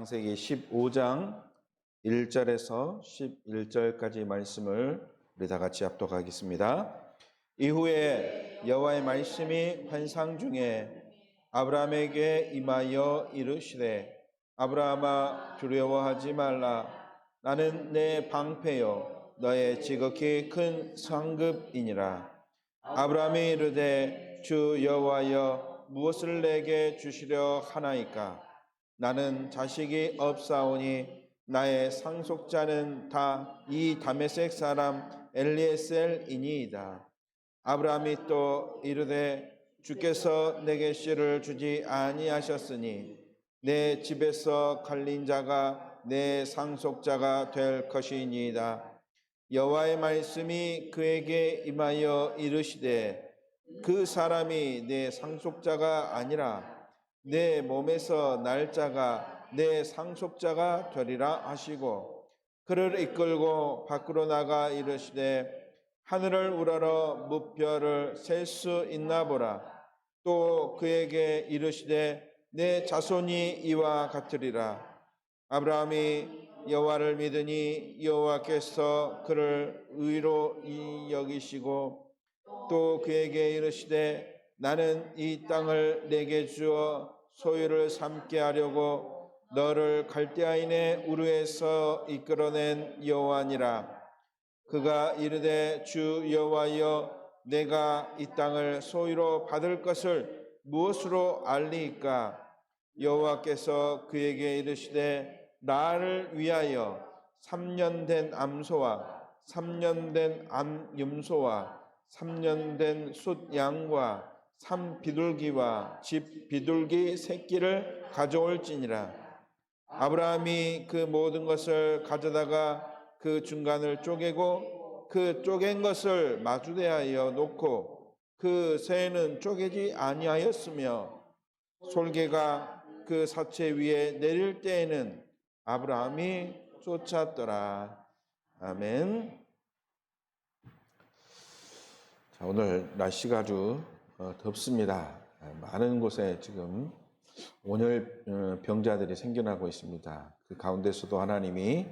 창세기 15장 1절에서 11절까지 말씀을 우리 다 같이 합독하겠습니다. 이후에 여호와의 말씀이 환상 중에 아브라함에게 임하여 이르시되 아브라함아 두려워하지 말라. 나는 내 방패요 너의 지극히 큰 상급이니라. 아브라함이 이르되 주 여호와여 무엇을 내게 주시려 하나이까? 나는 자식이 없사오니 나의 상속자는 다 이 다메섹 사람 엘리에셀이니이다. 아브라함이 또 이르되 주께서 내게 씨를 주지 아니하셨으니 내 집에서 갈린 자가 내 상속자가 될 것이니이다. 여호와의 말씀이 그에게 임하여 이르시되 그 사람이 내 상속자가 아니라 내 몸에서 날 자가 내 상속자가 되리라 하시고 그를 이끌고 밖으로 나가 이르시되 하늘을 우러러 무별을 셀 수 있나 보라. 또 그에게 이르시되 내 자손이 이와 같으리라. 아브라함이 여호와를 믿으니 여호와께서 그를 의로 여기시고 또 그에게 이르시되 나는 이 땅을 내게 주어 소유를 삼게 하려고 너를 갈대아인의 우르에서 이끌어낸 여호와니라. 그가 이르되 주 여호와여 내가 이 땅을 소유로 받을 것을 무엇으로 알리이까? 여호와께서 그에게 이르시되 나를 위하여 3년 된 암소와 3년 된 암염소와 3년 된 숫양과 3비둘기와 집 비둘기 새끼를 가져올지니라. 아브라함이 그 모든 것을 가져다가 그 중간을 쪼개고 그 쪼갠 것을 마주대하여 놓고 그 새는 쪼개지 아니하였으며 솔개가 그 사체 위에 내릴 때에는 아브라함이 쫓았더라. 아멘. 자, 오늘 날씨가 아주 덥습니다. 많은 곳에 지금 온열 병자들이 생겨나고 있습니다. 그 가운데서도 하나님이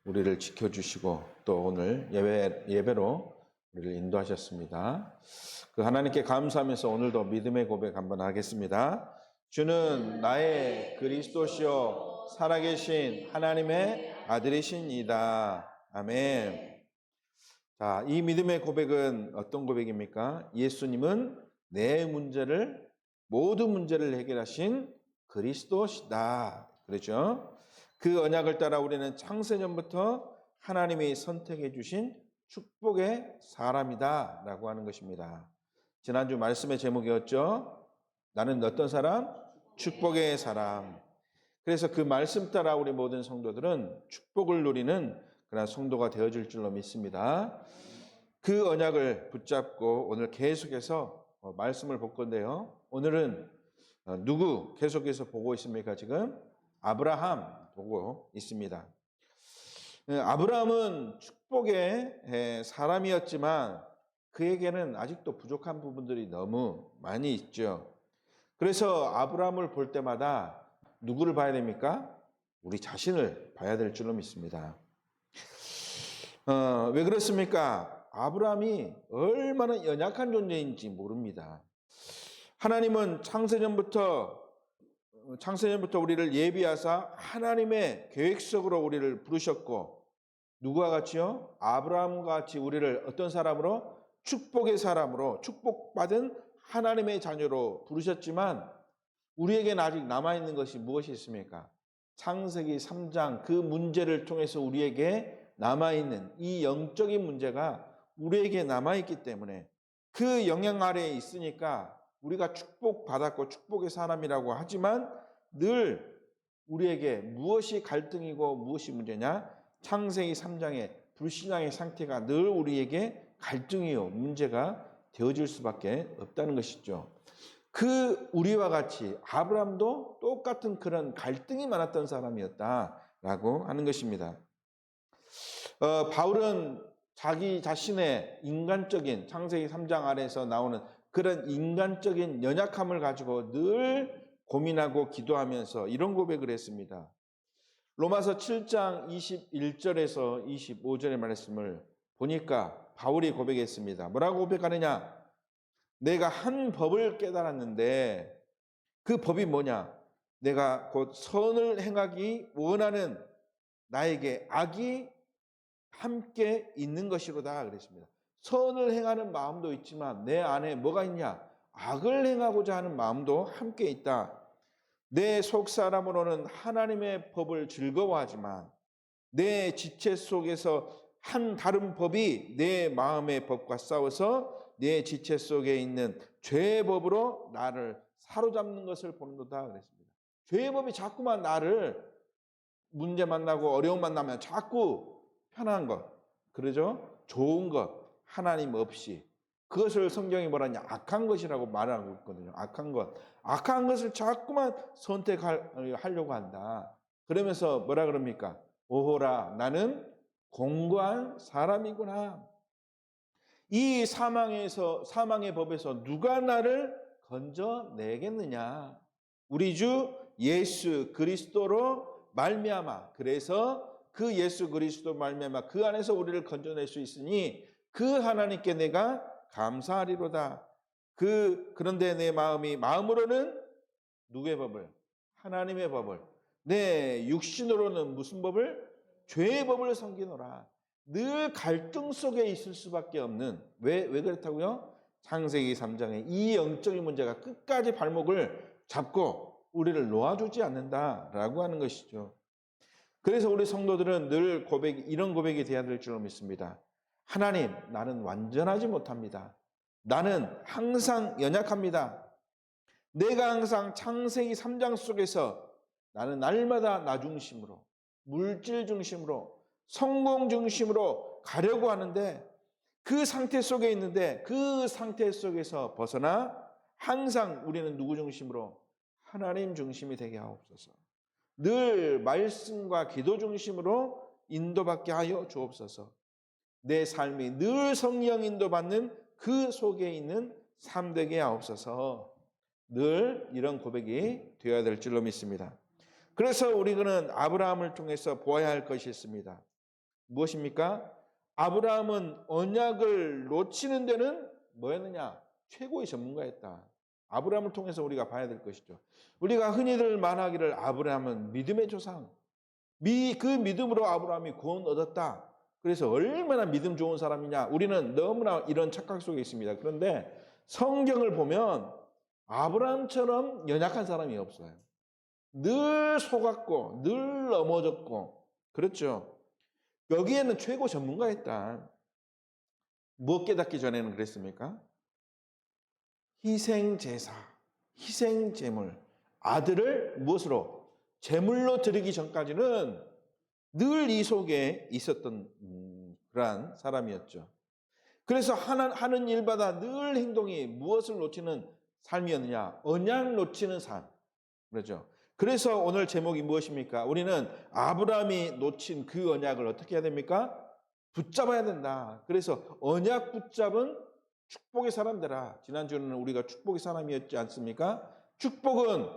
우리를 지켜주시고 또 오늘 예배로 우리를 인도하셨습니다. 그 하나님께 감사하면서 오늘도 믿음의 고백 한번 하겠습니다. 주는 나의 그리스도시요 살아계신 하나님의 아들이시니이다. 아멘. 자, 이 믿음의 고백은 어떤 고백입니까? 예수님은 내 모든 문제를 해결하신 그리스도시다. 그렇죠? 그 언약을 따라 우리는 창세전부터 하나님이 선택해 주신 축복의 사람이다 라고 하는 것입니다. 지난주 말씀의 제목이었죠. 나는 어떤 사람? 축복의 사람. 그래서 그 말씀 따라 우리 모든 성도들은 축복을 누리는 그런 성도가 되어질 줄로 믿습니다. 그 언약을 붙잡고 오늘 계속해서 말씀을 볼 건데요. 오늘은 누구 계속해서 보고 있습니까? 지금 아브라함 보고 있습니다. 아브라함은 축복의 사람이었지만 그에게는 아직도 부족한 부분들이 너무 많이 있죠. 그래서 아브라함을 볼 때마다 누구를 봐야 됩니까? 우리 자신을 봐야 될 줄로 믿습니다. 왜 그렇습니까? 아브라함이 얼마나 연약한 존재인지 모릅니다. 하나님은 창세전부터 우리를 예비하사 하나님의 계획 속으로 우리를 부르셨고 누구와 같이요? 아브라함과 같이 우리를 어떤 사람으로? 축복의 사람으로 축복받은 하나님의 자녀로 부르셨지만 우리에게는 아직 남아있는 것이 무엇이 있습니까? 창세기 3장 그 문제를 통해서 우리에게 남아있는 이 영적인 문제가 우리에게 남아있기 때문에 그 영향 아래에 있으니까 우리가 축복받았고 축복의 사람이라고 하지만 늘 우리에게 무엇이 갈등이고 무엇이 문제냐? 창세기 3장의 불신앙의 상태가 늘 우리에게 갈등이요 문제가 되어질 수밖에 없다는 것이죠. 그 우리와 같이 아브라함도 똑같은 그런 갈등이 많았던 사람이었다라고 하는 것입니다. 바울은 자기 자신의 인간적인 창세기 3장 아래에서 나오는 그런 인간적인 연약함을 가지고 늘 고민하고 기도하면서 이런 고백을 했습니다. 로마서 7장 21절에서 25절의 말씀을 보니까 바울이 고백했습니다. 뭐라고 고백하느냐? 내가 한 법을 깨달았는데 그 법이 뭐냐? 내가 곧 선을 행하기 원하는 나에게 악이 함께 있는 것이로다 그랬습니다. 선을 행하는 마음도 있지만 내 안에 뭐가 있냐? 악을 행하고자 하는 마음도 함께 있다. 내 속사람으로는 하나님의 법을 즐거워하지만 내 지체 속에서 한 다른 법이 내 마음의 법과 싸워서 내 지체 속에 있는 죄의 법으로 나를 사로잡는 것을 보는도다 그랬습니다. 죄의 법이 자꾸만 나를 문제 만나고 어려움 만나면 자꾸 편한 것, 그러죠? 좋은 것, 하나님 없이 그것을 성경이 뭐라냐? 악한 것이라고 말하고 있거든요. 악한 것. 악한 것을 자꾸만 선택하려고 한다. 그러면서 뭐라 그럽니까? 오호라, 나는 공고한 사람이구나. 이 사망의 법에서 누가 나를 건져내겠느냐? 우리 주 예수 그리스도로 말미암아. 그래서 그 예수 그리스도 말미암아 그 안에서 우리를 건져낼 수 있으니 그 하나님께 내가 감사하리로다. 그런데 내 마음으로는 누구의 법을? 하나님의 법을. 내 육신으로는 무슨 법을? 죄의 법을 섬기노라. 늘 갈등 속에 있을 수밖에 없는, 왜 그렇다고요? 창세기 3장에 이 영적인 문제가 끝까지 발목을 잡고 우리를 놓아주지 않는다라고 하는 것이죠. 그래서 우리 성도들은 늘 이런 고백이 돼야 될 줄로 믿습니다. 하나님, 나는 완전하지 못합니다. 나는 항상 연약합니다. 내가 항상 창세기 3장 속에서 나는 날마다 나 중심으로, 물질 중심으로, 성공 중심으로 가려고 하는데 그 상태 속에 있는데 그 상태 속에서 벗어나 항상 우리는 누구 중심으로? 하나님 중심이 되게 하옵소서. 늘 말씀과 기도 중심으로 인도받게 하여 주옵소서. 내 삶이 늘 성령 인도받는 그 속에 있는 삶 되게 하옵소서. 늘 이런 고백이 되어야 될 줄로 믿습니다. 그래서 우리는 아브라함을 통해서 보아야 할 것이 있습니다. 무엇입니까? 아브라함은 언약을 놓치는 데는 뭐였느냐? 최고의 전문가였다. 아브라함을 통해서 우리가 봐야 될 것이죠. 우리가 흔히들 말하기를 아브라함은 믿음의 조상, 그 믿음으로 아브라함이 구원 얻었다. 그래서 얼마나 믿음 좋은 사람이냐. 우리는 너무나 이런 착각 속에 있습니다. 그런데 성경을 보면 아브라함처럼 연약한 사람이 없어요. 늘 속았고 늘 넘어졌고 그렇죠. 여기에는 최고 전문가였다. 무엇 깨닫기 전에는 그랬습니까? 희생제사, 희생제물, 아들을 무엇으로? 제물로 드리기 전까지는 늘 이 속에 있었던 그러한 사람이었죠. 그래서 하는 일마다 늘 행동이 무엇을 놓치는 삶이었느냐? 언약 놓치는 삶. 그렇죠. 그래서 오늘 제목이 무엇입니까? 우리는 아브라함이 놓친 그 언약을 어떻게 해야 됩니까? 붙잡아야 된다. 그래서 언약 붙잡은 축복의 사람들아. 지난주에는 우리가 축복의 사람이었지 않습니까? 축복은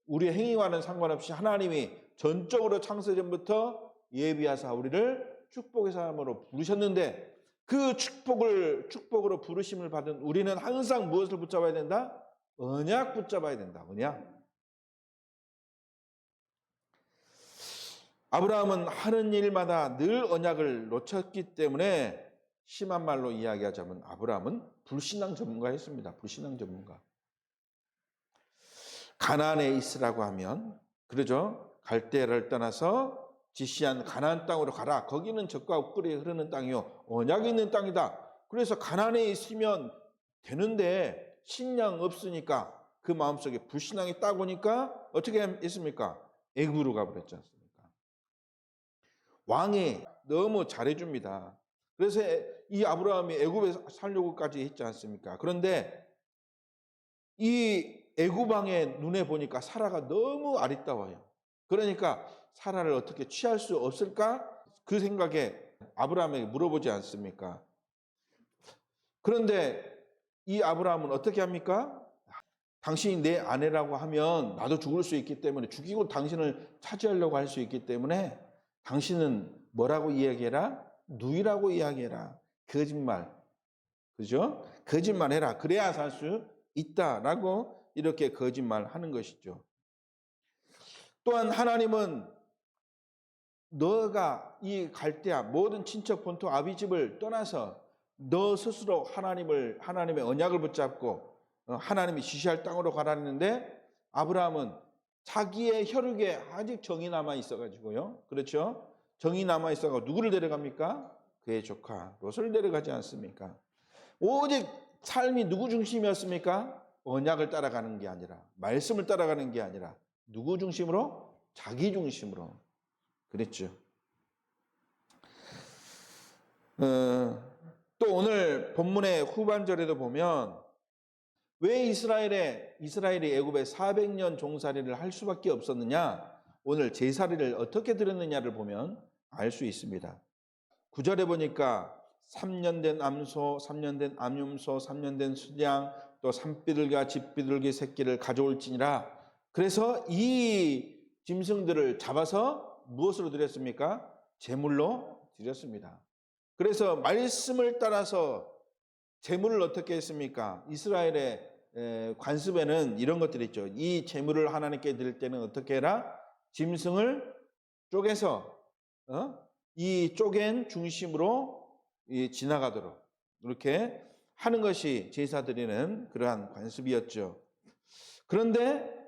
우리의 행위와는 상관없이 하나님이 전적으로 창세전부터 예비하사 우리를 축복의 사람으로 부르셨는데 그 축복으로 부르심을 받은 우리는 항상 무엇을 붙잡아야 된다? 언약 붙잡아야 된다. 언약. 아브라함은 하는 일마다 늘 언약을 놓쳤기 때문에 심한 말로 이야기하자면 아브라함은 불신앙 전문가였습니다. 불신앙 전문가. 가나안에 있으라고 하면 그러죠. 갈대아를 떠나서 지시한 가나안 땅으로 가라. 거기는 젖과 꿀이 흐르는 땅이요 언약이 있는 땅이다. 그래서 가나안에 있으면 되는데 신앙 없으니까 그 마음속에 불신앙이 딱 오니까 어떻게 했습니까? 애굽으로 가버렸지 않습니까? 왕이 너무 잘해줍니다. 그래서 이 아브라함이 애굽에 살려고까지 했지 않습니까? 그런데 이 애굽 왕의 눈에 보니까 사라가 너무 아리따워요. 그러니까 사라를 어떻게 취할 수 없을까? 그 생각에 아브라함에게 물어보지 않습니까? 그런데 이 아브라함은 어떻게 합니까? 당신이 내 아내라고 하면 나도 죽을 수 있기 때문에 죽이고 당신을 차지하려고 할 수 있기 때문에 당신은 뭐라고 이야기해라? 누이라고 이야기해라. 거짓말. 그죠? 거짓말해라. 그래야 살 수 있다라고 이렇게 거짓말하는 것이죠. 또한 하나님은 너가 이 갈대아 모든 친척 본토 아비집을 떠나서 너 스스로 하나님의 언약을 붙잡고 하나님이 지시할 땅으로 가라는데 아브라함은 자기의 혈육에 아직 정이 남아 있어가지고요. 그렇죠? 정이 남아 있어가 누구를 데려갑니까? 그의 조카 롯을 데려가지 않습니까? 오직 삶이 누구 중심이었습니까? 언약을 따라가는 게 아니라 말씀을 따라가는 게 아니라 누구 중심으로? 자기 중심으로 그랬죠. 또 오늘 본문의 후반절에도 보면 왜 이스라엘이 애굽에 400년 종살이를 할 수밖에 없었느냐? 오늘 제사를 어떻게 드렸느냐를 보면 알 수 있습니다. 9절에 보니까 3년 된 암소, 3년 된 암염소, 3년 된 수양, 또 산비둘기와 집비둘기 새끼를 가져올지니라. 그래서 이 짐승들을 잡아서 무엇으로 드렸습니까? 제물로 드렸습니다. 그래서 말씀을 따라서 제물을 어떻게 했습니까? 이스라엘의 관습에는 이런 것들이 있죠. 이 제물을 하나님께 드릴 때는 어떻게 해라? 짐승을 쪼개서 이 쪼갠 중심으로 지나가도록 이렇게 하는 것이 제사 드리는 그러한 관습이었죠. 그런데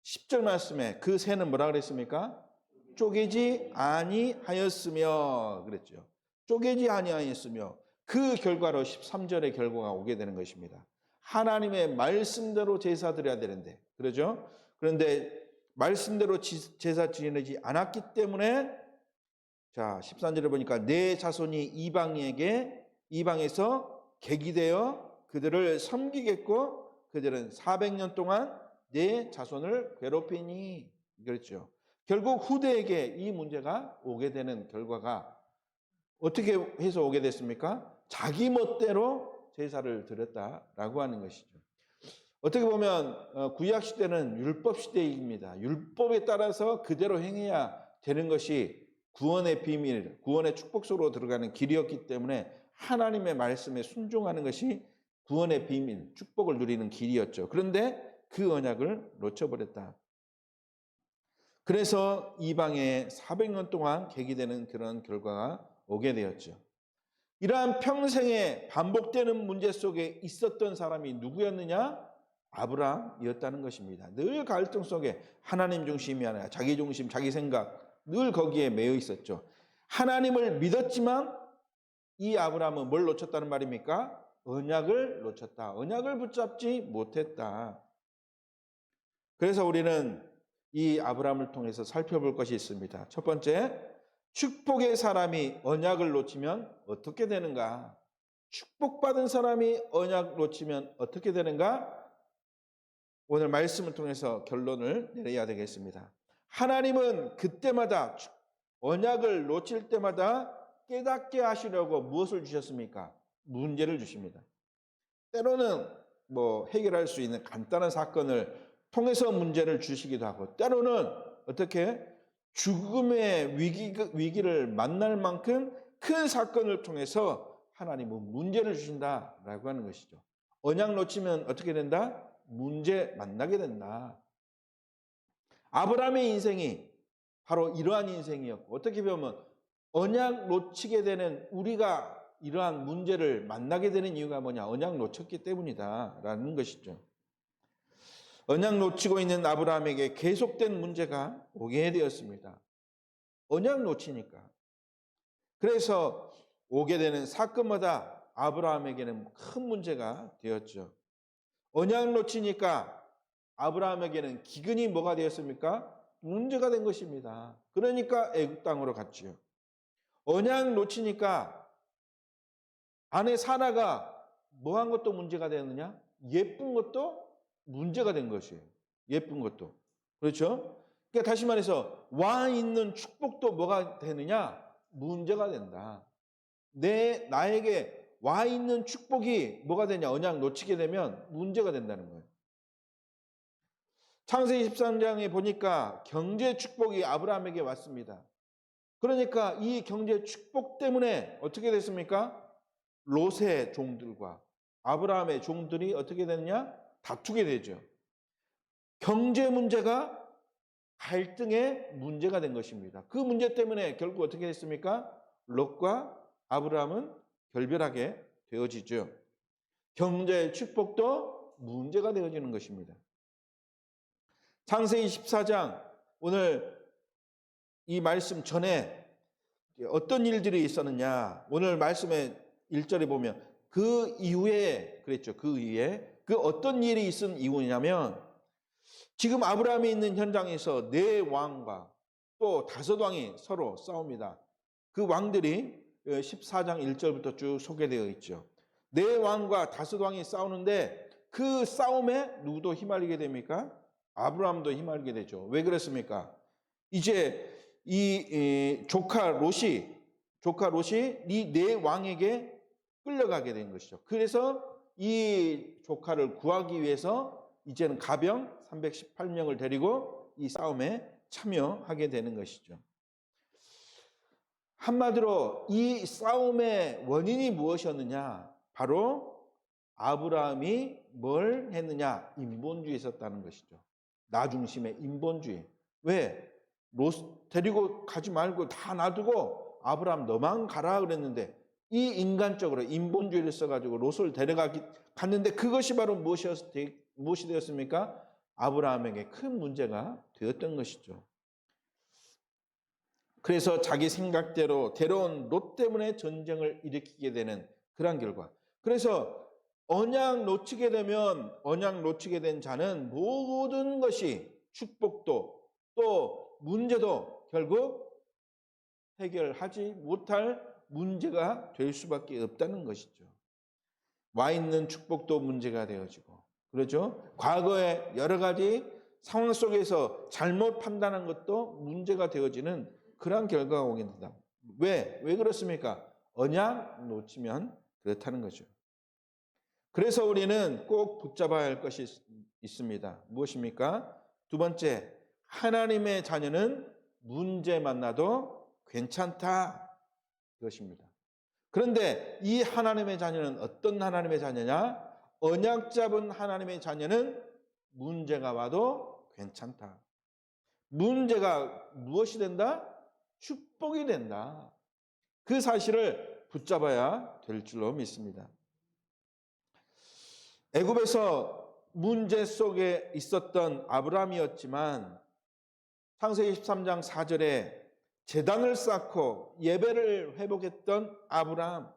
10절 말씀에 그 새는 뭐라 그랬습니까? 쪼개지 아니하였으며 그랬죠. 쪼개지 아니하였으며 그 결과로 13절의 결과가 오게 되는 것입니다. 하나님의 말씀대로 제사 드려야 되는데 그러죠? 그런데 말씀대로 제사 지내지 않았기 때문에 자 13절에 보니까 내 자손이 이방에서 객이되어 그들을 섬기겠고 그들은 400년 동안 내 자손을 괴롭히니 그렇죠. 결국 후대에게 이 문제가 오게 되는 결과가 어떻게 해서 오게 됐습니까? 자기 멋대로 제사를 드렸다라고 하는 것이죠. 어떻게 보면 구약 시대는 율법 시대입니다. 율법에 따라서 그대로 행해야 되는 것이 구원의 비밀, 구원의 축복 속으로 들어가는 길이었기 때문에 하나님의 말씀에 순종하는 것이 구원의 비밀, 축복을 누리는 길이었죠. 그런데 그 언약을 놓쳐버렸다. 그래서 이방에 400년 동안 객이되는 그런 결과가 오게 되었죠. 이러한 평생에 반복되는 문제 속에 있었던 사람이 누구였느냐? 아브라함이었다는 것입니다. 늘 갈등 속에 하나님 중심이 아니라 자기 중심, 자기 생각 늘 거기에 매여 있었죠. 하나님을 믿었지만 이 아브라함은 뭘 놓쳤다는 말입니까? 언약을 놓쳤다. 언약을 붙잡지 못했다. 그래서 우리는 이 아브라함을 통해서 살펴볼 것이 있습니다. 첫 번째, 축복의 사람이 언약을 놓치면 어떻게 되는가? 축복받은 사람이 언약 놓치면 어떻게 되는가? 오늘 말씀을 통해서 결론을 내려야 되겠습니다. 하나님은 그때마다 언약을 놓칠 때마다 깨닫게 하시려고 무엇을 주셨습니까? 문제를 주십니다. 때로는 해결할 수 있는 간단한 사건을 통해서 문제를 주시기도 하고 때로는 어떻게 죽음의 위기를 만날 만큼 큰 사건을 통해서 하나님은 문제를 주신다라고 하는 것이죠. 언약 놓치면 어떻게 된다? 문제 만나게 된다. 아브라함의 인생이 바로 이러한 인생이었고 어떻게 보면 언약 놓치게 되는 우리가 이러한 문제를 만나게 되는 이유가 뭐냐? 언약 놓쳤기 때문이다라는 것이죠. 언약 놓치고 있는 아브라함에게 계속된 문제가 오게 되었습니다. 언약 놓치니까. 그래서 오게 되는 사건마다 아브라함에게는 큰 문제가 되었죠. 언약 놓치니까 아브라함에게는 기근이 뭐가 되었습니까? 문제가 된 것입니다. 그러니까 애굽 땅으로 갔지요. 언약 놓치니까 아내 사라가 뭐한 것도 문제가 되었느냐? 예쁜 것도 문제가 된 것이에요. 예쁜 것도. 그렇죠? 그러니까 다시 말해서 와 있는 축복도 뭐가 되느냐? 문제가 된다. 나에게 와 있는 축복이 뭐가 되냐? 언약 놓치게 되면 문제가 된다는 거예요. 창세기 13장에 보니까 경제 축복이 아브라함에게 왔습니다. 그러니까 이 경제 축복 때문에 어떻게 됐습니까? 롯의 종들과 아브라함의 종들이 어떻게 됐냐? 다투게 되죠. 경제 문제가 갈등의 문제가 된 것입니다. 그 문제 때문에 결국 어떻게 됐습니까? 롯과 아브라함은 결별하게 되어지죠. 경제의 축복도 문제가 되어지는 것입니다. 창세기 14장, 오늘 이 말씀 전에 어떤 일들이 있었느냐? 오늘 말씀의 1절에 보면 그 이후에 그랬죠. 그 이후에 그 어떤 일이 있은 이유냐면 지금 아브라함이 있는 현장에서 네 왕과 또 다섯 왕이 서로 싸웁니다. 그 왕들이 14장 1절부터 쭉 소개되어 있죠. 네 왕과 다섯 왕이 싸우는데 그 싸움에 누구도 휘말리게 됩니까? 아브라함도 휘말리게 되죠. 왜 그랬습니까? 이제 이 조카 롯이 이 네 왕에게 끌려가게 된 것이죠. 그래서 이 조카를 구하기 위해서 이제는 가병 318명을 데리고 이 싸움에 참여하게 되는 것이죠. 한마디로 이 싸움의 원인이 무엇이었느냐? 바로 아브라함이 뭘 했느냐? 인본주의에 있었다는 것이죠. 나 중심의 인본주의. 왜? 롯 데리고 가지 말고 다 놔두고 아브라함 너만 가라 그랬는데 이 인간적으로 인본주의를 써가지고 롯을 갔는데 그것이 바로 무엇이 되었습니까? 아브라함에게 큰 문제가 되었던 것이죠. 그래서 자기 생각대로 데려온 롯 때문에 전쟁을 일으키게 되는 그런 결과. 그래서 언약 놓치게 된 자는 모든 것이 축복도 또 문제도 결국 해결하지 못할 문제가 될 수밖에 없다는 것이죠. 와 있는 축복도 문제가 되어지고, 그렇죠? 과거에 여러 가지 상황 속에서 잘못 판단한 것도 문제가 되어지는 그러한 결과가 오게 된다. 왜 그렇습니까? 언약 놓치면 그렇다는 거죠. 그래서 우리는 꼭 붙잡아야 할 것이 있습니다. 무엇입니까? 두 번째, 하나님의 자녀는 문제 만나도 괜찮다. 그것입니다. 그런데 이 하나님의 자녀는 어떤 하나님의 자녀냐? 언약 잡은 하나님의 자녀는 문제가 와도 괜찮다. 문제가 무엇이 된다? 축복이 된다. 그 사실을 붙잡아야 될 줄로 믿습니다. 애굽에서 문제 속에 있었던 아브라함이었지만 창세기 13장 4절에 제단을 쌓고 예배를 회복했던 아브라함.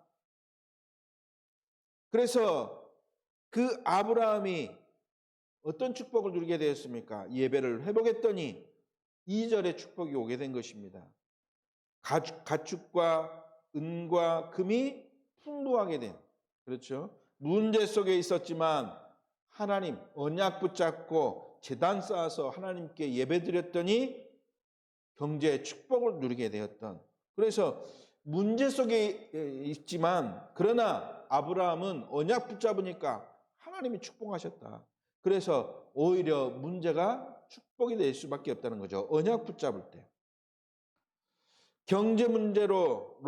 그래서 그 아브라함이 어떤 축복을 누리게 되었습니까? 예배를 회복했더니 2절의 축복이 오게 된 것입니다. 가축과 은과 금이 풍부하게 된, 그렇죠? 문제 속에 있었지만 하나님 언약 붙잡고 제단 쌓아서 하나님께 예배드렸더니 경제의 축복을 누리게 되었던, 그래서 문제 속에 있지만 그러나 아브라함은 언약 붙잡으니까 하나님이 축복하셨다. 그래서 오히려 문제가 축복이 될 수밖에 없다는 거죠. 언약 붙잡을 때. 경제 문제로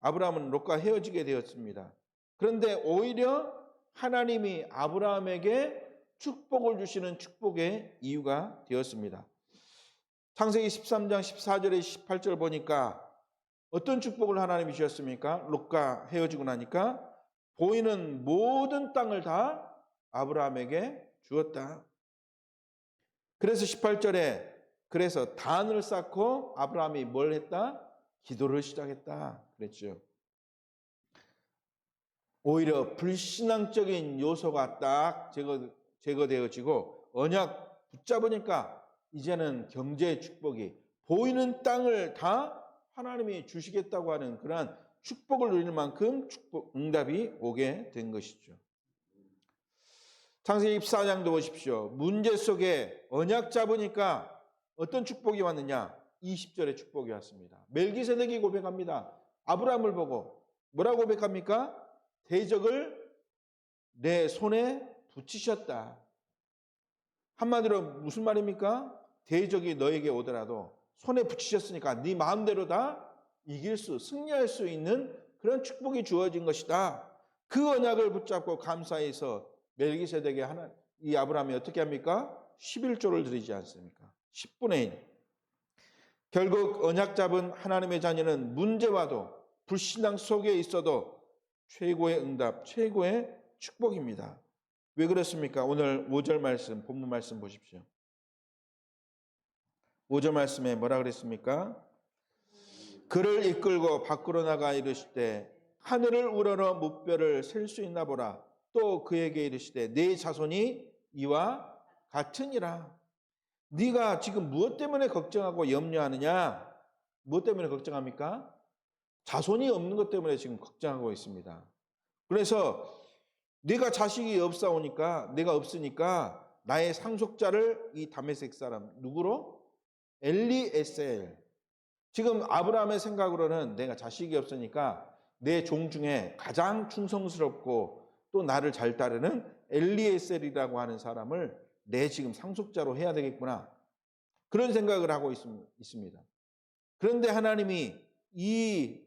아브라함은 롯과 헤어지게 되었습니다. 그런데 오히려 하나님이 아브라함에게 축복을 주시는 축복의 이유가 되었습니다. 창세기 13장 14절에 18절 보니까 어떤 축복을 하나님이 주셨습니까? 롯과 헤어지고 나니까 보이는 모든 땅을 다 아브라함에게 주었다. 그래서 18절에 그래서 단을 쌓고 아브라함이 뭘 했다? 기도를 시작했다 그랬죠. 오히려 불신앙적인 요소가 딱 제거되어지고 언약 붙잡으니까 이제는 경제의 축복이 보이는 땅을 다 하나님이 주시겠다고 하는 그러한 축복을 누리는 만큼 응답이 오게 된 것이죠. 창세기 24장도 보십시오. 문제 속에 언약 잡으니까 어떤 축복이 왔느냐? 20절의 축복이 왔습니다. 멜기세덱이 고백합니다. 아브라함을 보고 뭐라고 고백합니까? 대적을 내 손에 붙이셨다. 한마디로 무슨 말입니까? 대적이 너에게 오더라도 손에 붙이셨으니까 네 마음대로 다 승리할 수 있는 그런 축복이 주어진 것이다. 그 언약을 붙잡고 감사해서 멜기세덱의 이 아브라함이 어떻게 합니까? 11조를 드리지 않습니까? 10분의 1. 결국 언약 잡은 하나님의 자녀는 문제와도 불신앙 속에 있어도 최고의 응답, 최고의 축복입니다. 왜 그렇습니까? 오늘 5절 말씀, 본문 말씀 보십시오. 5절 말씀에 뭐라 그랬습니까? 그를 이끌고 밖으로 나가 이르시되 하늘을 우러러 무뼈를 셀 수 있나 보라. 또 그에게 이르시되 네 자손이 이와 같으니라. 네가 지금 무엇 때문에 걱정하고 염려하느냐? 무엇 때문에 걱정합니까? 자손이 없는 것 때문에 지금 걱정하고 있습니다. 그래서 네가 자식이 내가 없으니까 나의 상속자를 이 다메섹 사람 누구로? 엘리에셀. 지금 아브라함의 생각으로는 내가 자식이 없으니까 내 종 중에 가장 충성스럽고 또 나를 잘 따르는 엘리에셀이라고 하는 사람을 내 지금 상속자로 해야 되겠구나. 그런 생각을 하고 있습니다. 그런데 하나님이 이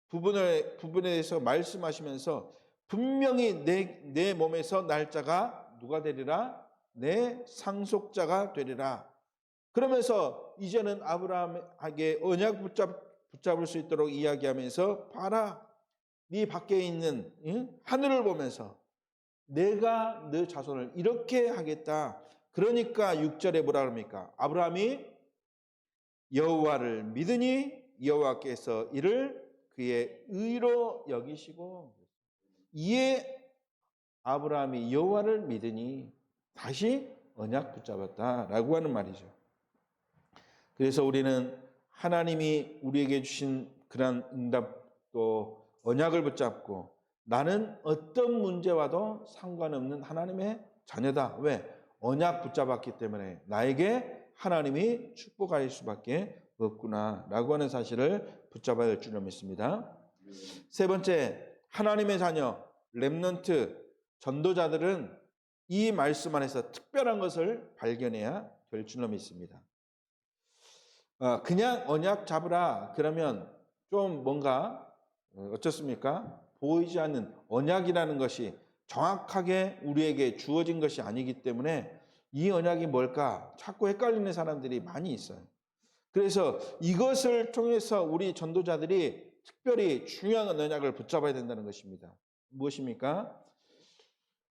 부분에 대해서 말씀하시면서 분명히 내 몸에서 날짜가 누가 되리라? 내 상속자가 되리라. 그러면서 이제는 아브라함에게 언약 붙잡을 수 있도록 이야기하면서 봐라. 네 밖에 있는 하늘을 보면서 내가 너 자손을 이렇게 하겠다. 그러니까 6절에 뭐라 그럽니까? 아브라함이 여호와를 믿으니 여호와께서 이를 그의 의로 여기시고, 이에 아브라함이 여호와를 믿으니 다시 언약 붙잡았다라고 하는 말이죠. 그래서 우리는 하나님이 우리에게 주신 그런 응답도 언약을 붙잡고 나는 어떤 문제와도 상관없는 하나님의 자녀다. 왜? 언약 붙잡았기 때문에 나에게 하나님이 축복할 수밖에 없구나라고 하는 사실을 붙잡아야 될 줄로 믿습니다. 세 번째, 하나님의 자녀, 렘넌트, 전도자들은 이 말씀 안에서 특별한 것을 발견해야 될 줄로 믿습니다. 그냥 언약 잡으라 그러면 좀 뭔가 어떻습니까? 보이지 않는 언약이라는 것이 정확하게 우리에게 주어진 것이 아니기 때문에 이 언약이 뭘까? 자꾸 헷갈리는 사람들이 많이 있어요. 그래서 이것을 통해서 우리 전도자들이 특별히 중요한 언약을 붙잡아야 된다는 것입니다. 무엇입니까?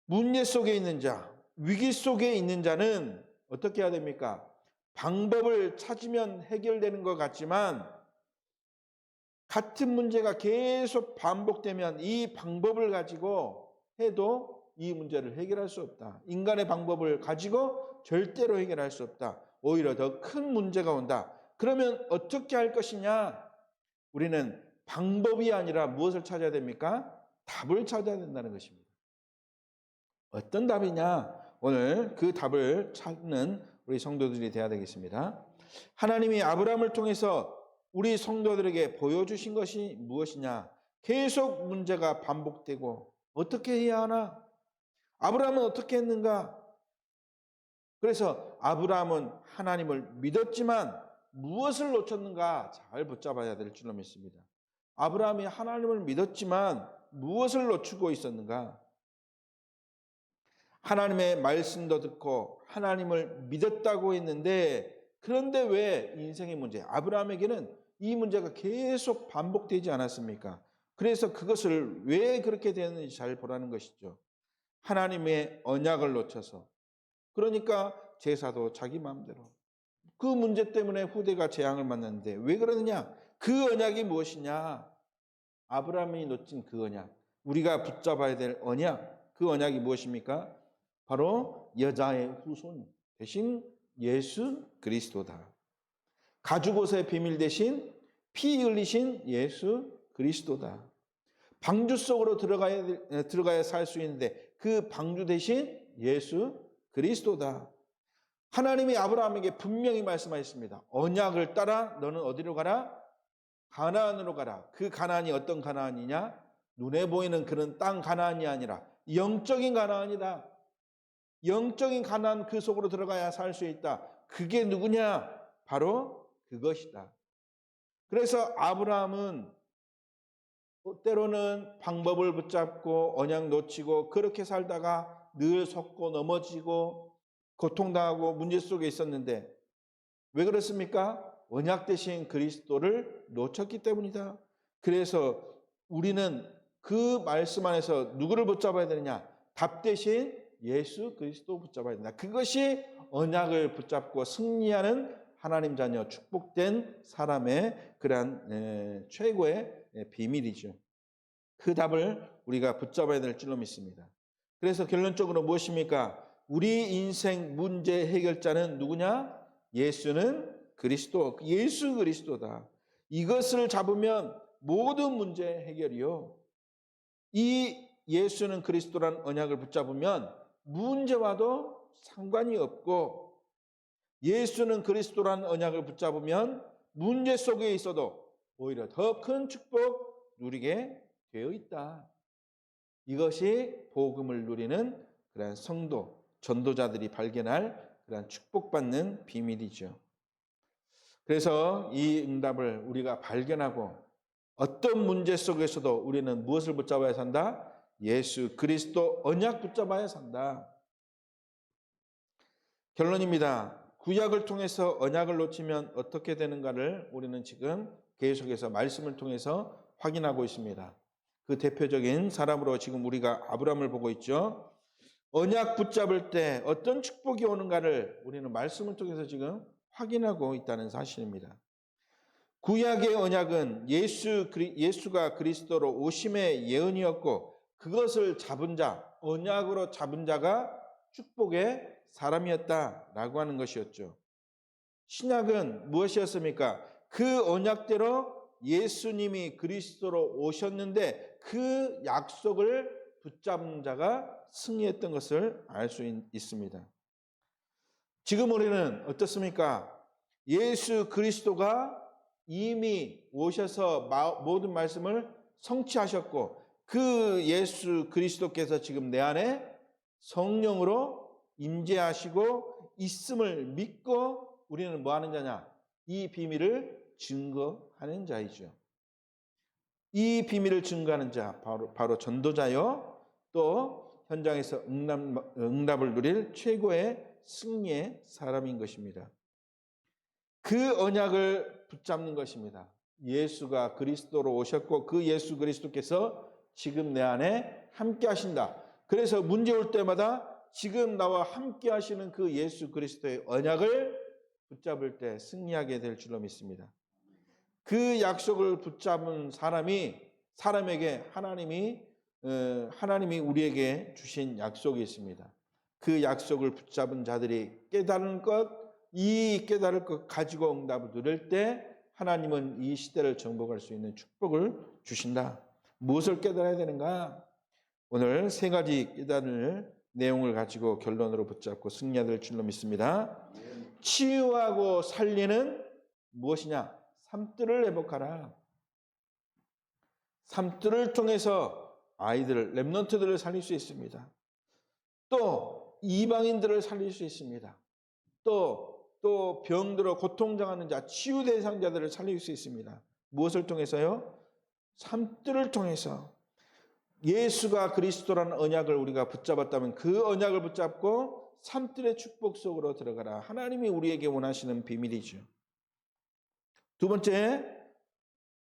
문제 속에 있는 자, 위기 속에 있는 자는 어떻게 해야 됩니까? 방법을 찾으면 해결되는 것 같지만 같은 문제가 계속 반복되면 이 방법을 가지고 해도 이 문제를 해결할 수 없다. 인간의 방법을 가지고 절대로 해결할 수 없다. 오히려 더 큰 문제가 온다. 그러면 어떻게 할 것이냐? 우리는 방법이 아니라 무엇을 찾아야 됩니까? 답을 찾아야 된다는 것입니다. 어떤 답이냐? 오늘 그 답을 찾는 우리 성도들이 되어야 되겠습니다. 하나님이 아브라함을 통해서 우리 성도들에게 보여주신 것이 무엇이냐? 계속 문제가 반복되고 어떻게 해야 하나? 아브라함은 어떻게 했는가? 그래서 아브라함은 하나님을 믿었지만 무엇을 놓쳤는가? 잘 붙잡아야 될 줄로 믿습니다. 아브라함이 하나님을 믿었지만 무엇을 놓치고 있었는가? 하나님의 말씀도 듣고 하나님을 믿었다고 했는데 그런데 왜 인생의 문제, 아브라함에게는 이 문제가 계속 반복되지 않았습니까? 그래서 그것을 왜 그렇게 되었는지 잘 보라는 것이죠. 하나님의 언약을 놓쳐서, 그러니까 제사도 자기 마음대로, 그 문제 때문에 후대가 재앙을 만났는데 왜 그러느냐? 그 언약이 무엇이냐? 아브라함이 놓친 그 언약, 우리가 붙잡아야 될 언약, 그 언약이 무엇입니까? 바로 여자의 후손 대신 예수 그리스도다. 가죽옷의 비밀 대신 피 흘리신 예수 그리스도다. 방주 속으로 들어가야 살 수 있는데 그 방주 대신 예수 그리스도다. 하나님이 아브라함에게 분명히 말씀하셨습니다. 언약을 따라 너는 어디로 가라? 가나안으로 가라. 그 가나안이 어떤 가나안이냐? 눈에 보이는 그런 땅 가나안이 아니라 영적인 가나안이다. 영적인 가난 그 속으로 들어가야 살 수 있다. 그게 누구냐? 바로 그것이다. 그래서 아브라함은 때로는 방법을 붙잡고 언약 놓치고 그렇게 살다가 늘 섰고 넘어지고 고통당하고 문제 속에 있었는데 왜 그렇습니까? 언약 대신 그리스도를 놓쳤기 때문이다. 그래서 우리는 그 말씀 안에서 누구를 붙잡아야 되느냐? 답 대신 예수 그리스도 붙잡아야 된다. 그것이 언약을 붙잡고 승리하는 하나님 자녀 축복된 사람의 그러한 최고의 비밀이죠. 그 답을 우리가 붙잡아야 될 줄로 믿습니다. 그래서 결론적으로 무엇입니까? 우리 인생 문제 해결자는 누구냐? 예수는 그리스도, 예수 그리스도다. 이것을 잡으면 모든 문제 해결이요. 이 예수는 그리스도라는 언약을 붙잡으면 문제와도 상관이 없고, 예수는 그리스도라는 언약을 붙잡으면 문제 속에 있어도 오히려 더 큰 축복 누리게 되어 있다. 이것이 복음을 누리는 그런 성도, 전도자들이 발견할 그런 축복받는 비밀이죠. 그래서 이 응답을 우리가 발견하고 어떤 문제 속에서도 우리는 무엇을 붙잡아야 산다? 예수 그리스도 언약 붙잡아야 산다. 결론입니다. 구약을 통해서 언약을 놓치면 어떻게 되는가를 우리는 지금 계속해서 말씀을 통해서 확인하고 있습니다. 그 대표적인 사람으로 지금 우리가 아브라함을 보고 있죠. 언약 붙잡을 때 어떤 축복이 오는가를 우리는 말씀을 통해서 지금 확인하고 있다는 사실입니다. 구약의 언약은 예수가 그리스도로 오심의 예언이었고 그것을 잡은 자, 언약으로 잡은 자가 축복의 사람이었다라고 하는 것이었죠. 신약은 무엇이었습니까? 그 언약대로 예수님이 그리스도로 오셨는데 그 약속을 붙잡은 자가 승리했던 것을 알 수 있습니다. 지금 우리는 어떻습니까? 예수 그리스도가 이미 오셔서 모든 말씀을 성취하셨고 그 예수 그리스도께서 지금 내 안에 성령으로 임재하시고 있음을 믿고 우리는 뭐 하는 자냐? 이 비밀을 증거하는 자이죠. 이 비밀을 증거하는 자 바로 전도자요. 또 현장에서 응답을 누릴 최고의 승리의 사람인 것입니다. 그 언약을 붙잡는 것입니다. 예수가 그리스도로 오셨고 그 예수 그리스도께서 지금 내 안에 함께 하신다. 그래서 문제 올 때마다 지금 나와 함께 하시는 그 예수 그리스도의 언약을 붙잡을 때 승리하게 될 줄로 믿습니다. 그 약속을 붙잡은 사람에게 하나님이 우리에게 주신 약속이 있습니다. 그 약속을 붙잡은 자들이 깨달은 이 깨달을 것 가지고 응답을 누릴 때 하나님은 이 시대를 정복할 수 있는 축복을 주신다. 무엇을 깨달아야 되는가? 오늘 세 가지 깨달을 내용을 가지고 결론으로 붙잡고 승리해야 될 줄로 믿습니다. 치유하고 살리는 무엇이냐? 삶들을 회복하라. 삶들을 통해서 아이들을, 렘넌트들을 살릴 수 있습니다. 또 이방인들을 살릴 수 있습니다. 또 병들어 고통당하는 자, 치유 대상자들을 살릴 수 있습니다. 무엇을 통해서요? 삶들을 통해서. 예수가 그리스도라는 언약을 우리가 붙잡았다면 그 언약을 붙잡고 삶들의 축복 속으로 들어가라. 하나님이 우리에게 원하시는 비밀이죠. 두 번째,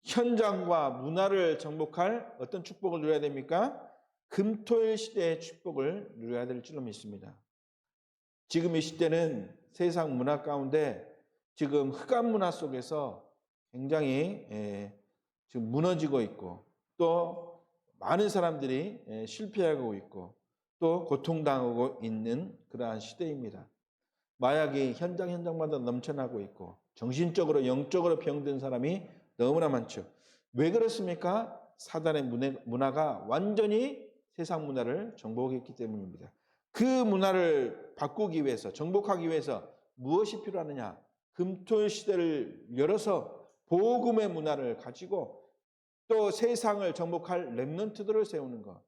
현장과 문화를 정복할 어떤 축복을 누려야 됩니까? 금토일 시대의 축복을 누려야 될 줄로 믿습니다. 지금 이 시대는 세상 문화 가운데 지금 흑암 문화 속에서 굉장히 지금 무너지고 있고 또 많은 사람들이 실패하고 있고 또 고통당하고 있는 그러한 시대입니다. 마약이 현장마다 넘쳐나고 있고 정신적으로 영적으로 병든 사람이 너무나 많죠. 왜 그렇습니까? 사단의 문화가 완전히 세상 문화를 정복했기 때문입니다. 그 문화를 바꾸기 위해서 정복하기 위해서 무엇이 필요하느냐? 금토일 시대를 열어서 복음의 문화를 가지고 또 세상을 정복할 렘넌트들을 세우는 것,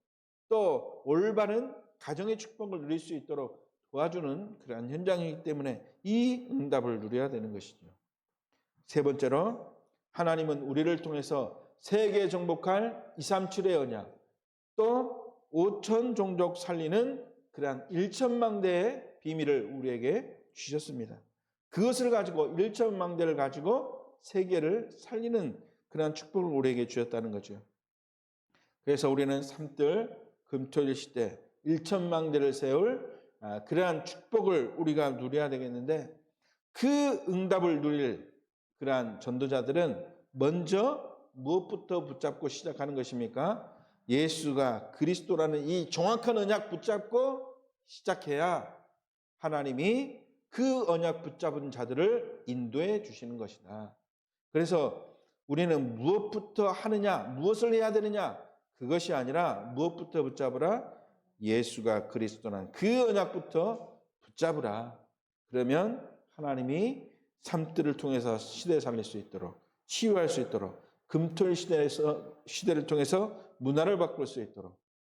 또 올바른 가정의 축복을 누릴 수 있도록 도와주는 그러한 현장이기 때문에 이 응답을 누려야 되는 것이죠. 세 번째로 하나님은 우리를 통해서 세계 정복할 237의 언약, 또 5천 종족 살리는 그러한 1천망대의 비밀을 우리에게 주셨습니다. 그것을 가지고 1천망대를 가지고 세계를 살리는 그러한 축복을 우리에게 주셨다는 거죠. 그래서 우리는 삼들 금토일 시대 1천망대를 세울 그러한 축복을 우리가 누려야 되겠는데, 그 응답을 누릴 그러한 전도자들은 먼저 무엇부터 붙잡고 시작하는 것입니까? 예수가 그리스도라는 이 정확한 언약 붙잡고 시작해야 하나님이 그 언약 붙잡은 자들을 인도해 주시는 것이다. 그래서 우리는 무엇부터 하느냐, 무엇을 해야 되느냐, 그것이 아니라 무엇부터 붙잡으라? 예수가 그리스도라는 그 언약부터 붙잡으라. 그러면 하나님이 삶들을 통해서 시대를 살릴 수 있도록, 치유할 수 있도록, 금토일 시대를 통해서 문화를 바꿀 수 있도록,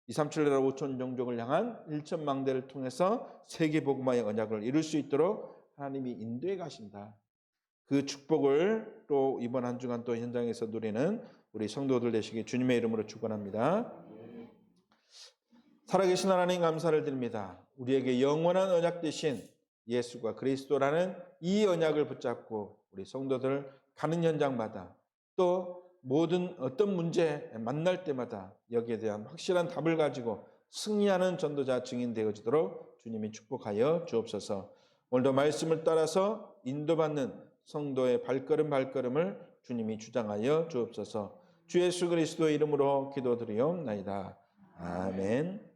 237 나라 5천 종족을 향한 1천망대를 통해서 세계 복음화의 언약을 이룰 수 있도록 하나님이 인도해 가신다. 그 축복을 또 이번 한 주간 또 현장에서 누리는 우리 성도들 되시기 주님의 이름으로 축원합니다. 살아계신 하나님 감사를 드립니다. 우리에게 영원한 언약 되신 예수가 그리스도라는 이 언약을 붙잡고 우리 성도들 가는 현장마다, 또 모든 어떤 문제 만날 때마다 여기에 대한 확실한 답을 가지고 승리하는 전도자 증인 되어지도록 주님이 축복하여 주옵소서. 오늘도 말씀을 따라서 인도받는 성도의 발걸음을 주님이 주장하여 주옵소서. 주 예수 그리스도의 이름으로 기도드리옵나이다. 아멘.